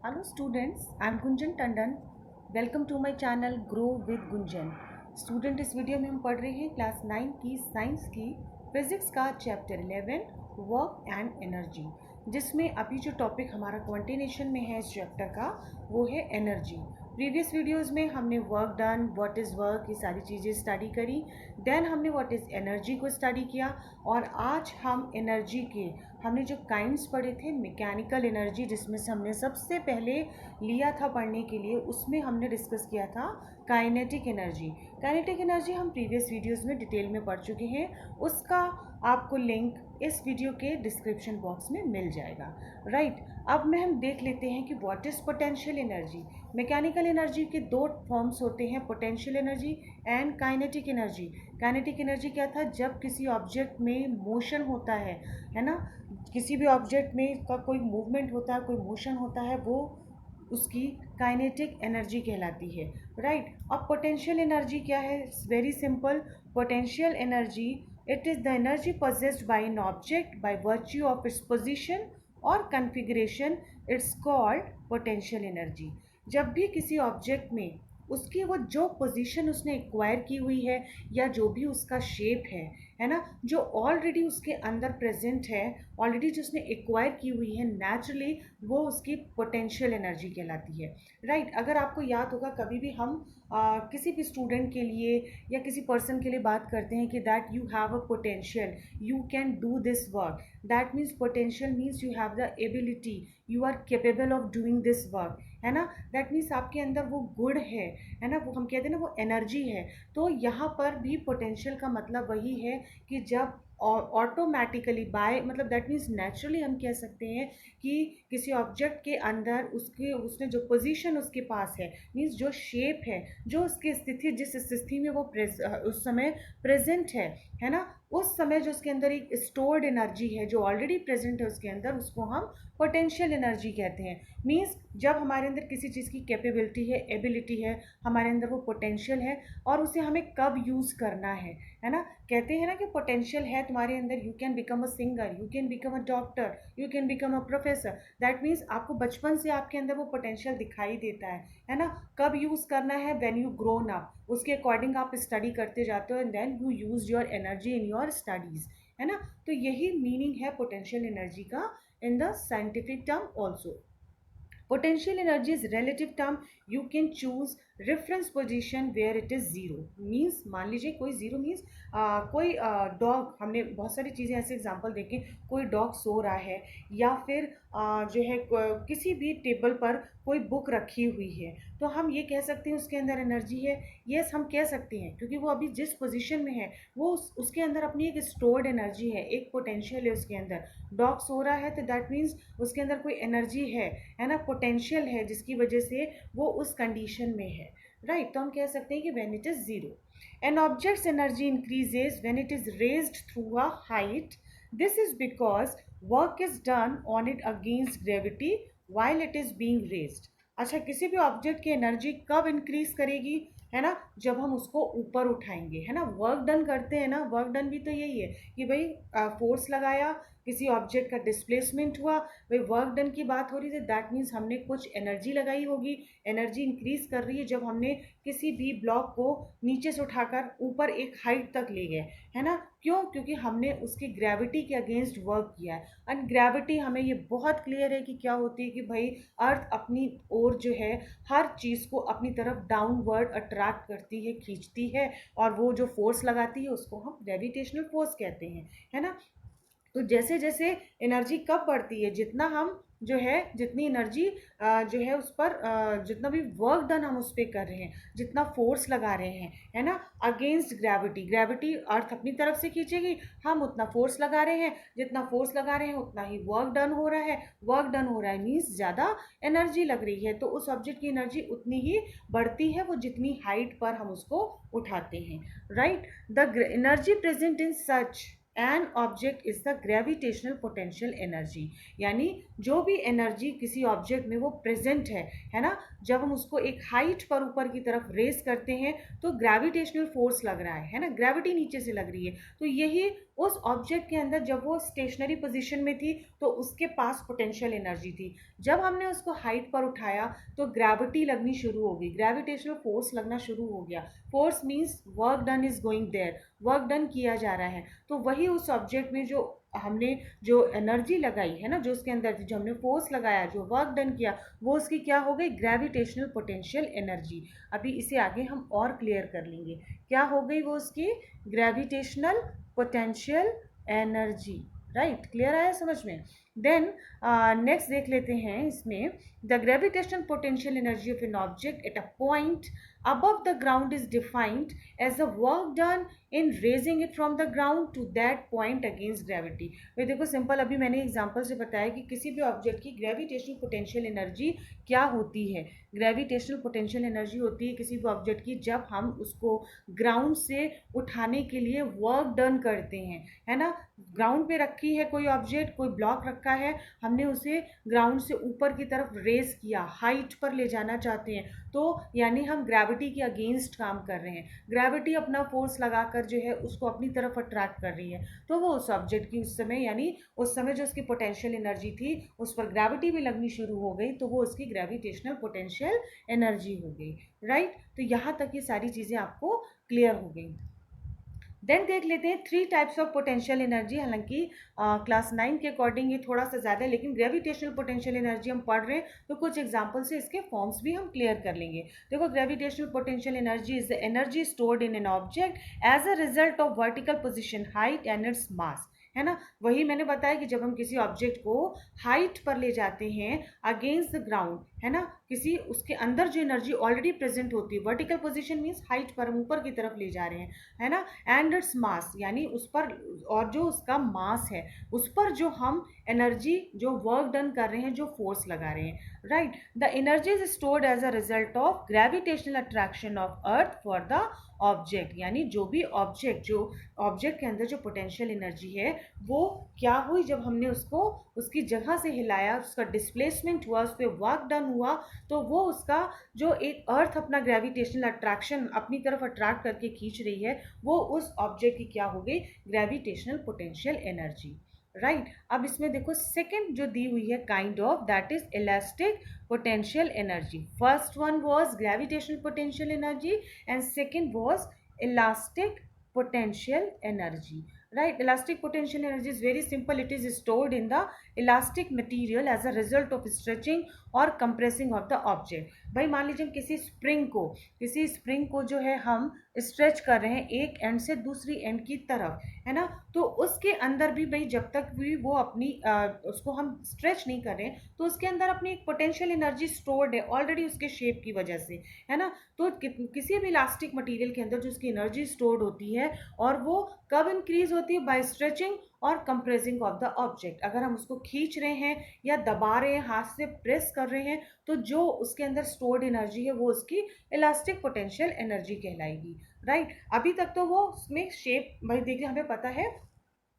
Hello students, I am Gunjan Tandon. Welcome to my channel grow with Gunjan. Student, इस वीडियो में हम पढ़ रहे हैं क्लास 9 की साइंस की फिजिक्स का चैप्टर 11 वर्क एंड एनर्जी, जिसमें अभी जो टॉपिक हमारा कंटिन्यूशन में है इस चैप्टर का वो है एनर्जी। प्रीवियस वीडियोस में हमने work done, what is work, ये सारी चीज़ें स्टडी करी। देन हमने व्हाट इज़ एनर्जी को स्टडी किया और आज हम एनर्जी के हमने जो काइंड्स पढ़े थे, मैकेनिकल एनर्जी जिसमें से हमने सबसे पहले लिया था पढ़ने के लिए, उसमें हमने डिस्कस किया था काइनेटिक एनर्जी। काइनेटिक एनर्जी हम प्रीवियस वीडियोस में डिटेल में पढ़ चुके हैं, उसका आपको लिंक इस वीडियो के डिस्क्रिप्शन बॉक्स में मिल जाएगा। राइट, अब में हम देख लेते हैं कि what is potential energy. Mechanical energy के दो फॉर्म्स होते हैं, potential energy and kinetic energy. Kinetic energy क्या था? जब किसी ऑब्जेक्ट में मोशन होता है ना, किसी भी ऑब्जेक्ट में का कोई मूवमेंट होता है, कोई मोशन होता है, वो उसकी काइनेटिक एनर्जी कहलाती है। राइट, अब पोटेंशियल एनर्जी क्या है? Very simple. Potential energy, it is the energy possessed by an object by virtue of its position और configuration, it's called potential energy. जब भी किसी ऑब्जेक्ट में उसकी वो जो पोजीशन उसने एक्वायर की हुई है या जो भी उसका शेप है ना, जो ऑलरेडी उसके अंदर प्रेजेंट है, ऑलरेडी जो उसने एक्वायर की हुई है नेचुरली, वो उसकी पोटेंशियल एनर्जी कहलाती है। राइट, अगर आपको याद होगा कभी भी हम किसी भी स्टूडेंट के लिए या किसी पर्सन के लिए बात करते हैं कि that you have a potential, you can do this work, that means potential means you have the ability, you are capable of doing this work, है ना। दैट मीन्स आपके अंदर वो गुण है ना, वो हम कहते हैं ना, वो एनर्जी है। तो यहाँ पर भी पोटेंशियल का मतलब वही है कि जब ऑटोमेटिकली बाय मतलब दैट मीन्स नेचुरली हम कह सकते हैं कि किसी ऑब्जेक्ट के अंदर उसने जो पोजीशन उसके पास है, मीन्स जो शेप है, जो उसकी स्थिति, जिस स्थिति में वो उस समय प्रेजेंट है ना, उस समय जो उसके अंदर एक स्टोर्ड एनर्जी है जो ऑलरेडी प्रेजेंट है उसके अंदर, उसको हम पोटेंशियल एनर्जी कहते हैं। मीन्स जब हमारे अंदर किसी चीज़ की कैपेबिलिटी है, एबिलिटी है, हमारे अंदर वो पोटेंशियल है और उसे हमें कब यूज़ करना है ना। कहते हैं ना कि पोटेंशियल है तुम्हारे अंदर, you can become a singer, you can become a doctor, you can become a professor. That means आपको बचपन से आपके अंदर वो पोटेंशियल दिखाई देता है ना। कब यूज़ करना है? व्हेन यू ग्रोन अप, उसके अकॉर्डिंग आप स्टडी करते जाते हो and then you use your energy in your studies, है ना। तो यही मीनिंग है पोटेंशियल एनर्जी का in the scientific term also. Potential energy is relative term. You can choose reference position where it is zero. Means मान लीजिए कोई zero means कोई डॉग, हमने बहुत सारी चीज़ें ऐसे एग्जांपल देखे, कोई डॉग सो रहा है या फिर जो है किसी भी टेबल पर कोई बुक रखी हुई है, तो हम ये कह सकते हैं उसके अंदर एनर्जी है। यस, हम कह सकते हैं क्योंकि वो अभी जिस पोजीशन में है वो उसके अंदर अपनी एक स्टोर्ड एनर्जी है, एक पोटेंशियल है उसके अंदर। डॉग सो रहा है तो दैट मीन्स उसके अंदर कोई एनर्जी है ना, पोटेंशियल है, जिसकी वजह से वो उस कंडीशन में है। राइट, तो हम कह सकते हैं कि when it is zero, an object's energy increases when it is raised through a height. This is because work is done on it against gravity while it is being raised. अच्छा, किसी भी object की energy कब increase करेगी, है ना? जब हम उसको ऊपर उठाएंगे, है ना। वर्क डन करते हैं ना, वर्क डन भी तो यही है कि भाई फोर्स लगाया, किसी ऑब्जेक्ट का डिस्प्लेसमेंट हुआ, भाई वर्क डन की बात हो रही थी, दैट मीन्स हमने कुछ एनर्जी लगाई होगी। एनर्जी इंक्रीज कर रही है जब हमने किसी भी ब्लॉक को नीचे से उठाकर ऊपर एक हाइट तक ले गए, है ना। क्यों? क्योंकि हमने उसकी ग्रेविटी के अगेंस्ट वर्क किया है। एंड ग्रेविटी हमें ये बहुत क्लियर है कि क्या होती है कि भाई अर्थ अपनी ओर जो है हर चीज़ को अपनी तरफ डाउनवर्ड अट्रैक्ट करती है, खींचती है, और वो जो फोर्स लगाती है उसको हम ग्रेविटेशनल फोर्स कहते हैं, है ना। तो जैसे जैसे एनर्जी कब बढ़ती है, जितना हम जो है जितनी एनर्जी जो है उस पर जितना भी वर्क डन हम उस पर कर रहे हैं, जितना फोर्स लगा रहे हैं, है ना, अगेंस्ट ग्रेविटी, ग्रेविटी अर्थ अपनी तरफ से खींचेगी, हम उतना फोर्स लगा रहे हैं, जितना फोर्स लगा रहे हैं उतना ही वर्क डन हो रहा है। वर्क डन हो रहा है मीन्स ज़्यादा एनर्जी लग रही है, तो उस ऑब्जेक्ट की एनर्जी उतनी ही बढ़ती है, वो जितनी हाइट पर हम उसको उठाते हैं। Right, the energy present in such an object is the gravitational potential energy. यानी जो भी एनर्जी किसी ऑब्जेक्ट में वो प्रेजेंट है ना, जब हम उसको एक हाइट पर ऊपर की तरफ रेस करते हैं तो ग्रेविटेशनल फोर्स लग रहा है ना, ग्रेविटी नीचे से लग रही है। तो यही उस ऑब्जेक्ट के अंदर जब वो स्टेशनरी पोजीशन में थी तो उसके पास पोटेंशियल एनर्जी थी। जब हमने उसको हाइट पर उठाया तो ग्रेविटी लगनी शुरू हो गई, ग्रेविटेशनल फोर्स लगना शुरू हो गया। Force means work done is going there, work done किया जा रहा है। तो वही उस ऑब्जेक्ट में जो हमने जो एनर्जी लगाई है ना, जो उसके अंदर थी, जो हमने फोर्स लगाया, जो वर्क डन किया, वो उसकी क्या हो गई, ग्रेविटेशनल पोटेंशियल एनर्जी। अभी इसे आगे हम और क्लियर कर लेंगे, क्या हो गई वो उसकी gravitational potential energy. Right, clear आया समझ में। देन नेक्स्ट देख लेते हैं इसमें, the gravitational potential energy of an object at a point above the ground is defined as the work done in raising it from the ground to that point against gravity। भाई देखो simple, अभी मैंने example से बताया कि किसी भी object की ग्रेविटेशनल पोटेंशियल एनर्जी क्या होती है। ग्रेविटेशनल पोटेंशियल एनर्जी होती है किसी भी ऑब्जेक्ट की जब हम उसको ग्राउंड से उठाने के लिए वर्क डन करते हैं, है ना। ग्राउंड पे रखी है कोई ऑब्जेक्ट, कोई ब्लॉक रखा है, हमने उसे ग्राउंड से ऊपर की तरफ रेस किया, हाइट पर ले जाना चाहते हैं, तो यानी हम ग्रेविटी के अगेंस्ट काम कर रहे हैं। ग्रेविटी अपना फोर्स लगाकर जो है उसको अपनी तरफ अट्रैक्ट कर रही है, तो वो उस ऑब्जेक्ट की उस समय, यानी उस समय जो उसकी पोटेंशियल एनर्जी थी उस पर ग्रेविटी भी लगनी शुरू हो गई, तो वो उसकी ग्रेविटेशनल पोटेंशियल एनर्जी हो गई। राइट, तो यहाँ तक ये सारी चीज़ें आपको क्लियर हो गई। देन देख लेते हैं three types of potential energy. हालांकि क्लास 9 के अकॉर्डिंग ये थोड़ा सा ज़्यादा है, लेकिन ग्रेविटेशनल पोटेंशियल एनर्जी हम पढ़ रहे हैं तो कुछ एग्जांपल से इसके फॉर्म्स भी हम क्लियर कर लेंगे। देखो, gravitational potential energy is the energy stored in an object as a result of vertical position, height and its mass, है ना। वही मैंने बताया कि जब हम किसी ऑब्जेक्ट को हाइट पर ले जाते हैं अगेंस्ट द ग्राउंड, है ना, किसी उसके अंदर जो एनर्जी ऑलरेडी प्रेजेंट होती है, वर्टिकल पोजीशन मीन्स हाइट पर हम ऊपर की तरफ ले जा रहे हैं, है ना, एंड इट्स मास यानी उस पर, और जो उसका मास है उस पर जो हम एनर्जी, जो वर्क डन कर रहे हैं, जो फोर्स लगा रहे हैं। Right, the energy is stored as a result of gravitational attraction of earth for the object, यानी जो भी ऑब्जेक्ट, जो ऑब्जेक्ट के अंदर जो पोटेंशियल एनर्जी है वो क्या हुई, जब हमने उसको उसकी जगह से हिलाया, उसका डिस्प्लेसमेंट हुआ, उस पर वर्क डन हुआ, तो वो उसका जो एक अर्थ अपना ग्रेविटेशनल अट्रैक्शन अपनी तरफ अट्रैक्ट करके खींच रही है, वो उस ऑब्जेक्ट की क्या हो गई, ग्रेविटेशनल पोटेंशियल एनर्जी। राइट, अब इसमें देखो सेकंड जो दी हुई है kind of, that is elastic potential energy. First one was gravitational potential energy and second was elastic potential energy। Right, elastic potential energy is very simple, it is stored in the elastic material as a result of stretching और compressing of the object। भाई मान लीजिए किसी spring को जो है हम stretch कर रहे हैं एक एंड से दूसरी एंड की तरफ, है ना, तो उसके अंदर भी भाई जब तक भी वो अपनी उसको हम स्ट्रेच नहीं कर रहे हैं तो उसके अंदर अपनी एक पोटेंशियल एनर्जी स्टोर्ड है ऑलरेडी उसके शेप की वजह से, है ना। तो किसी भी इलास्टिक मटेरियल के अंदर जो उसकी एनर्जी स्टोर्ड होती है और वो कब इंक्रीज होती है, बाय स्ट्रेचिंग और कंप्रेसिंग ऑफ द ऑब्जेक्ट। अगर हम उसको खींच रहे हैं या दबा रहे हैं, हाथ से प्रेस कर रहे हैं, तो जो उसके अंदर स्टोर्ड एनर्जी है वो उसकी इलास्टिक पोटेंशियल एनर्जी कहलाएगी। राइट, अभी तक तो वो उसमें शेप, भाई देखिए हमें पता है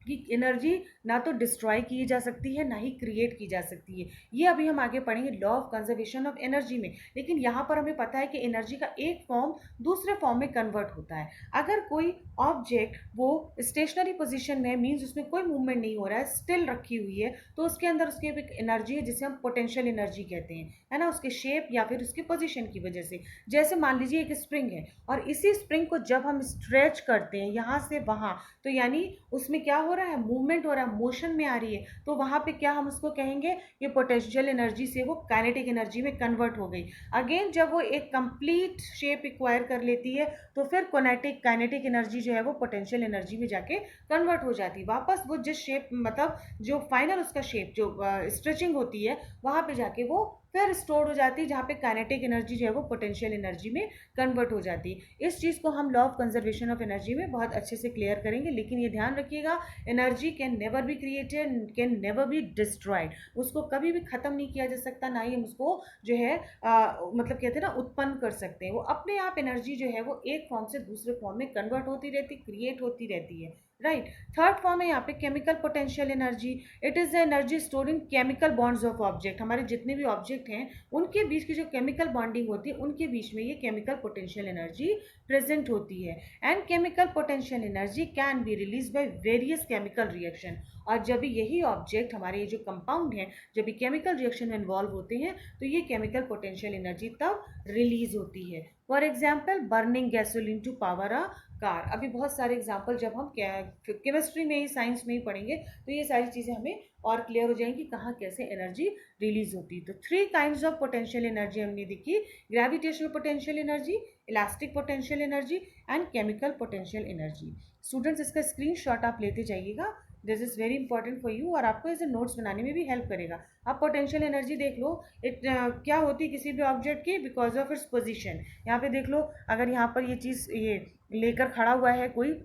कि एनर्जी ना तो डिस्ट्रॉय की जा सकती है ना ही क्रिएट की जा सकती है, ये अभी हम आगे पढ़ेंगे law of conservation of energy में। लेकिन यहाँ पर हमें पता है कि एनर्जी का एक फॉर्म दूसरे फॉर्म में कन्वर्ट होता है। अगर कोई ऑब्जेक्ट वो स्टेशनरी पोजीशन में, मीन्स उसमें कोई मूवमेंट नहीं हो रहा है, स्टिल रखी हुई है, तो उसके अंदर उसकी एक एनर्जी है जिसे हम पोटेंशियल एनर्जी कहते हैं, है ना, उसके शेप या फिर उसकी पोजीशन की वजह से। जैसे मान लीजिए एक स्प्रिंग है और इसी स्प्रिंग को जब हम स्ट्रेच करते हैं यहाँ से वहाँ, तो यानी उसमें क्या हो रहा है, मूवमेंट हो रहा है, मोशन में आ रही है, तो वहां पे क्या हम उसको कहेंगे, ये पोटेंशियल एनर्जी से वो काइनेटिक एनर्जी में कन्वर्ट हो गई। अगेन जब वो एक कंप्लीट शेप एक्वायर कर लेती है तो फिर काइनेटिक एनर्जी जो है वो पोटेंशियल एनर्जी में जाके कन्वर्ट हो जाती है वापस। वो जिस शेप, मतलब जो फाइनल उसका शेप जो स्ट्रेचिंग होती है वहां पे जाके वो फिर स्टोर हो जाती है, जहाँ पे काइनेटिक एनर्जी जो है वो पोटेंशियल एनर्जी में कन्वर्ट हो जाती है। इस चीज़ को हम law of conservation of energy में बहुत अच्छे से क्लियर करेंगे, लेकिन ये ध्यान रखिएगा energy can never be created, can never be destroyed. उसको कभी भी ख़त्म नहीं किया जा सकता, ना ही हम उसको जो है मतलब कहते हैं ना उत्पन्न कर सकते हैं। वो अपने आप एनर्जी जो है वो एक फॉर्म से दूसरे फॉर्म में कन्वर्ट होती रहती, क्रिएट होती रहती है। राइट, थर्ड फॉर्म है यहाँ पे chemical potential energy. It is the energy stored in chemical bonds of object. हमारे जितने भी ऑब्जेक्ट ऑब्जेक्ट हैं उनके बीच की जो केमिकल बॉन्डिंग होती है उनके बीच में ये केमिकल पोटेंशियल एनर्जी प्रेजेंट होती है। And chemical potential energy can be release by various chemical reaction. और जब भी यही ऑब्जेक्ट हमारे ये जो कंपाउंड हैं जब भी केमिकल रिएक्शन में इन्वॉल्व होते हैं तो ये केमिकल पोटेंशियल एनर्जी तब रिलीज होती है। For example burning gasoline to power a car. अभी बहुत सारे एग्जाम्पल जब हम केमिस्ट्री में ही साइंस में ही पढ़ेंगे तो ये सारी चीज़ें हमें और क्लियर हो जाएंगी कहाँ कैसे एनर्जी रिलीज होती है। तो 3 काइंड्स ऑफ पोटेंशियल एनर्जी हमने देखी, gravitational potential energy, elastic potential energy and chemical potential energy. Students इसका स्क्रीनशॉट आप लेते जाइएगा, this is very important for you और आपको इसे नोट्स बनाने में भी हेल्प करेगा। आप पोटेंशियल एनर्जी देख लो, क्या होती है किसी भी ऑब्जेक्ट की, बिकॉज ऑफ इट्स पोजीशन। यहाँ पे देख लो, अगर यहाँ पर ये चीज़ ये लेकर खड़ा हुआ है कोई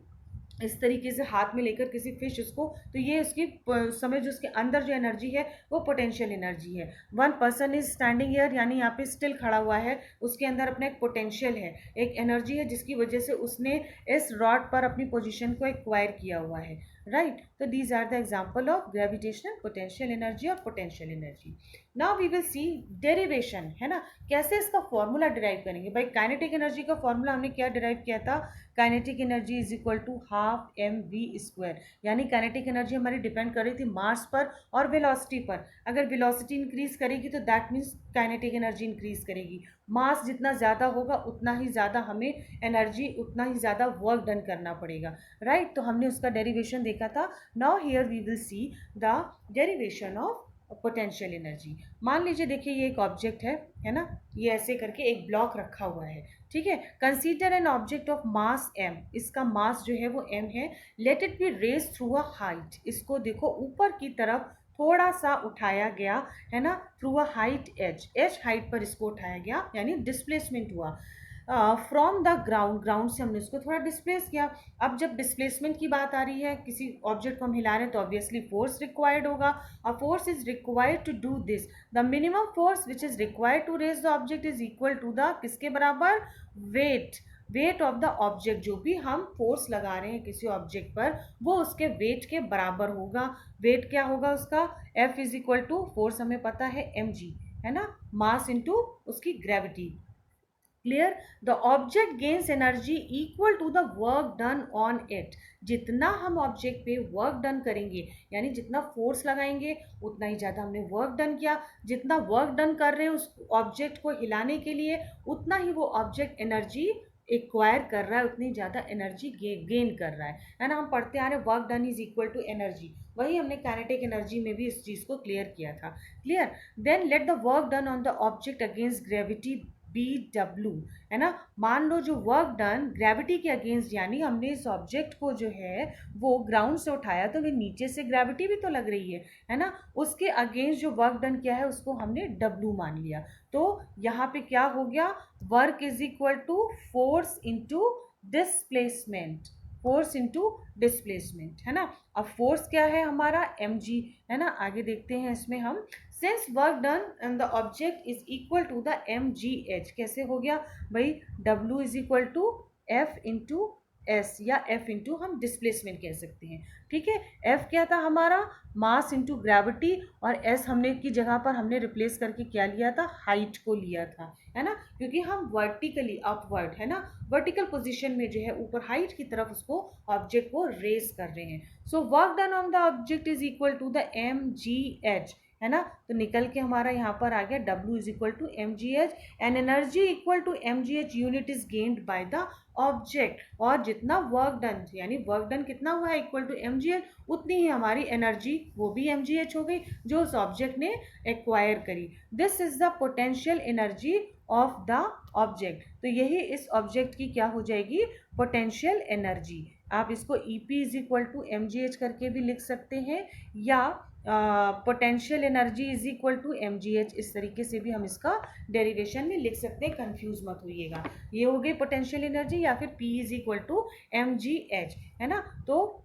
इस तरीके से हाथ में लेकर किसी फिश उसको, तो ये उसकी समय जो उसके अंदर जो एनर्जी है वो पोटेंशियल एनर्जी है। One person is standing here, यानी यहाँ पे स्टिल खड़ा हुआ है, उसके अंदर अपना एक पोटेंशियल है, एक एनर्जी है जिसकी वजह से उसने इस रॉड पर अपनी पोजीशन को एक्वायर किया हुआ है, राइट। तो these are the example of gravitational potential energy और potential energy. Now we will see derivation, है ना, कैसे इसका फॉर्मूला डिराइव करेंगे। भाई काइनेटिक एनर्जी का फॉर्मूला हमने क्या डिराइव किया था, kinetic energy is equal to half mv², यानी काइनेटिक एनर्जी हमारी डिपेंड कर रही थी मास पर और वेलोसिटी पर। अगर वेलोसिटी इंक्रीज करेगी तो that means kinetic energy increase करेगी। मास जितना ज़्यादा होगा उतना ही ज़्यादा हमें एनर्जी, उतना ही ज़्यादा वर्क डन करना पड़ेगा, राइट। तो हमने उसका डेरिवेशन देखा था। Now here we will see the derivation of potential energy. मान लीजिए देखिए ये एक ऑब्जेक्ट है ना, ये ऐसे करके एक ब्लॉक रखा हुआ है, ठीक है। Consider an object of mass m, इसका मास जो है वो m है। Let it be raise through a height, इसको देखो ऊपर की तरफ थोड़ा सा उठाया गया, है ना, through a height h height पर इसको उठाया गया, यानी डिस्प्लेसमेंट हुआ। फ्रॉम द ग्राउंड, ग्राउंड से हमने उसको थोड़ा डिस्प्लेस किया। अब जब डिस्प्लेसमेंट की बात आ रही है, किसी ऑब्जेक्ट को हम हिला रहे हैं तो ऑब्वियसली फोर्स रिक्वायर्ड होगा, और force is required to do this. The minimum force which is required to raise the object is equal to the किसके बराबर, वेट ऑफ द ऑब्जेक्ट। जो भी हम फोर्स लगा रहे हैं किसी ऑब्जेक्ट पर वो उसके वेट के बराबर होगा। वेट क्या होगा उसका, F is equal to, force हमें पता है mg, है ना, मास इंटू उसकी gravity. Clear. The object gains energy equal to the work done on it. जितना हम ऑब्जेक्ट पे वर्क डन करेंगे, यानी जितना फोर्स लगाएंगे उतना ही ज़्यादा हमने वर्क डन किया। जितना वर्क डन कर रहे हैं उस ऑब्जेक्ट को हिलाने के लिए उतना ही वो ऑब्जेक्ट एनर्जी एक्वायर कर रहा है, उतनी ज़्यादा एनर्जी गेन कर रहा है ना। हम पढ़ते आ रहे हैं work done is equal to energy, वही हमने काइनेटिक एनर्जी में भी इस चीज़ को क्लियर किया था। Clear. Then let the work done on the object against gravity BW, है ना। मान लो जो वर्क डन ग्रेविटी के अगेंस्ट, यानी हमने इस ऑब्जेक्ट को जो है वो ग्राउंड से उठाया तो वे नीचे से ग्रेविटी भी तो लग रही है ना, उसके अगेंस्ट जो वर्क डन किया है उसको हमने W मान लिया। तो यहाँ पे क्या हो गया, work is equal to force into displacement, force into displacement, है ना। अब फोर्स क्या है हमारा mg, है ना। आगे देखते हैं इसमें हम, since work done and the object is equal to the mgh, कैसे हो गया भाई, w is equal to f into s, या f इंटू हम डिस्प्लेसमेंट कह सकते हैं, ठीक है। f क्या था हमारा, मास इंटू ग्रेविटी, और s हमने की जगह पर हमने रिप्लेस करके क्या लिया था, हाइट को लिया था, है ना, क्योंकि हम वर्टिकली अपवर्ड, है ना, वर्टिकल पोजीशन में जो है ऊपर हाइट की तरफ उसको ऑब्जेक्ट को रेज कर रहे हैं। So work done on the object is equal to the mgh, है ना। तो निकल के हमारा यहाँ पर आ गया W is equal to mgh, and energy equal to mgh unit is gained by the object. और जितना वर्क डन, यानी वर्क डन कितना हुआ है इक्वल टू mgh, उतनी ही हमारी एनर्जी वो भी mgh हो गई जो उस ऑब्जेक्ट ने एक्वायर करी। This is the potential energy of the object. तो यही इस ऑब्जेक्ट की क्या हो जाएगी, पोटेंशियल एनर्जी। आप इसको EP is equal to mgh करके भी लिख सकते हैं, या potential energy is equal to mgh, इस तरीके से भी हम इसका डेरिवेशन में लिख सकते हैं, कंफ्यूज मत होइएगा। ये हो गई पोटेंशियल एनर्जी, या फिर P is equal to mgh, है ना। तो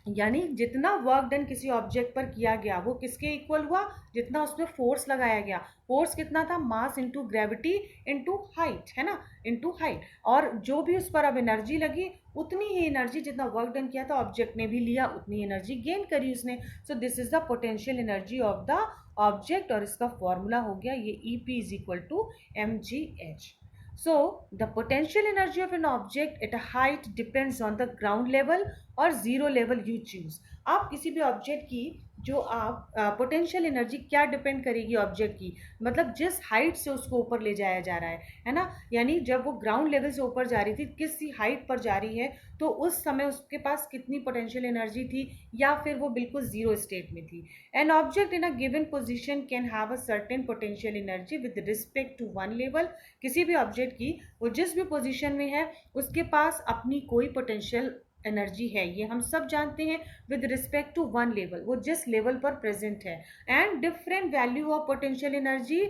यानी जितना वर्क डन किसी ऑब्जेक्ट पर किया गया वो किसके इक्वल हुआ, जितना उसमें फोर्स लगाया गया। फोर्स कितना था, मास इंटू ग्रेविटी इंटू हाइट, है ना, इंटू हाइट। और जो भी उस पर अब एनर्जी लगी उतनी ही एनर्जी, जितना वर्क डन किया था ऑब्जेक्ट ने भी लिया, उतनी एनर्जी गेन करी उसने। So this is the potential energy of the object, और इसका फॉर्मूला हो गया ये EP is equal to mgh. So the potential energy of an object at a height depends on the ground level और zero level you choose. आप किसी भी object की जो आप पोटेंशियल एनर्जी क्या डिपेंड करेगी ऑब्जेक्ट की, मतलब जिस हाइट से उसको ऊपर ले जाया जा रहा है ना, यानी जब वो ग्राउंड लेवल से ऊपर जा रही थी किसी हाइट पर जा रही है तो उस समय उसके पास कितनी पोटेंशियल एनर्जी थी, या फिर वो बिल्कुल जीरो स्टेट में थी. An object in a given position can have a certain potential energy with respect to one level. किसी भी ऑब्जेक्ट की वो जिस भी पोजिशन में है उसके पास अपनी कोई पोटेंशियल एनर्जी है, ये हम सब जानते हैं, with respect to one level, वो जिस लेवल पर प्रेजेंट है, and different value of potential energy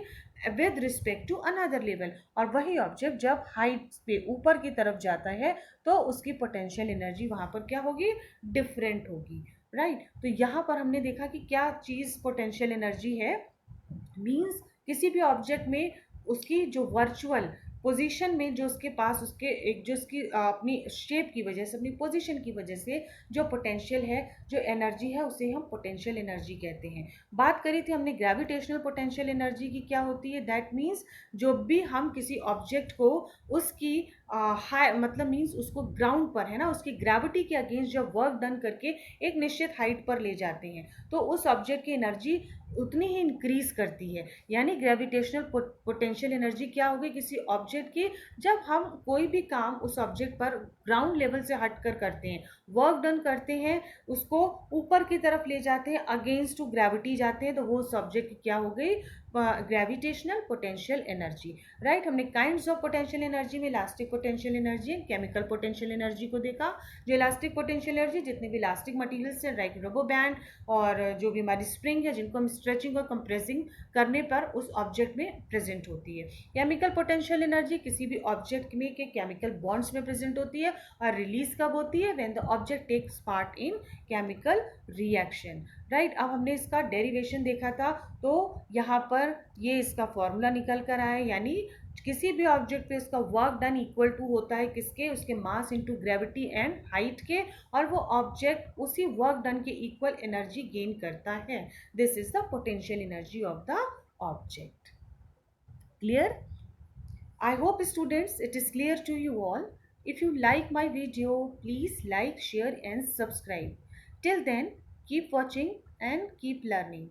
with respect to another level. और वही ऑब्जेक्ट जब हाइट पे ऊपर की तरफ जाता है तो उसकी पोटेंशियल एनर्जी वहां पर क्या होगी, डिफरेंट होगी. राइट, तो यहाँ पर हमने देखा कि क्या चीज पोटेंशियल एनर्जी है. मीन्स किसी भी ऑब्जेक्ट में उसकी जो वर्चुअल पोजीशन में जो उसके पास उसके एक जो उसकी अपनी शेप की वजह से, अपनी पोजीशन की वजह से जो पोटेंशियल है, जो एनर्जी है, उसे हम पोटेंशियल एनर्जी कहते हैं. बात करी थी हमने ग्रेविटेशनल पोटेंशियल एनर्जी की, क्या होती है, दैट मीन्स जो भी हम किसी ऑब्जेक्ट को उसकी हाई मतलब मीन्स उसको ग्राउंड पर है ना, उसकी ग्रेविटी के अगेंस्ट जब वर्क डन करके एक निश्चित हाइट पर ले जाते हैं तो उस ऑब्जेक्ट की एनर्जी उतनी ही इंक्रीज करती है. यानी ग्रेविटेशनल पोटेंशियल एनर्जी क्या होगी किसी ऑब्जेक्ट की, जब हम कोई भी काम उस ऑब्जेक्ट पर ग्राउंड लेवल से हटकर करते हैं, वर्क डन करते हैं, उसको ऊपर की तरफ ले जाते हैं, अगेंस्ट टू ग्रेविटी जाते हैं, तो वो उस ऑब्जेक्ट की क्या हो गई, ग्रेविटेशनल पोटेंशियल एनर्जी. राइट, हमने काइंड्स ऑफ पोटेंशियल एनर्जी में elastic potential energy, chemical potential energy को देखा. जो इलास्टिक पोटेंशियल एनर्जी जितने भी इलास्टिक मटेरियल्स हैं, लाइक रबर बैंड और जो भी हमारी स्प्रिंग है, जिनको हम स्ट्रेचिंग और कंप्रेसिंग करने पर उस ऑब्जेक्ट में प्रेजेंट होती है. केमिकल पोटेंशियल एनर्जी किसी भी ऑब्जेक्ट में के केमिकल बॉन्ड्स में प्रेजेंट होती है और रिलीज कब होती है, when the object takes part in chemical reaction. Right, अब हमने इसका डेरिवेशन देखा था, तो यहाँ पर ये इसका फॉर्मूला निकल कर आया, यानी किसी भी ऑब्जेक्ट पे उसका वर्क डन इक्वल टू होता है किसके, उसके mass into gravity and height के, और वो ऑब्जेक्ट उसी वर्क डन के इक्वल एनर्जी गेन करता है. This is the potential energy of the object. Clear? I hope students it is clear to you all. If you like my video, please like, share and subscribe. Till then, keep watching and keep learning.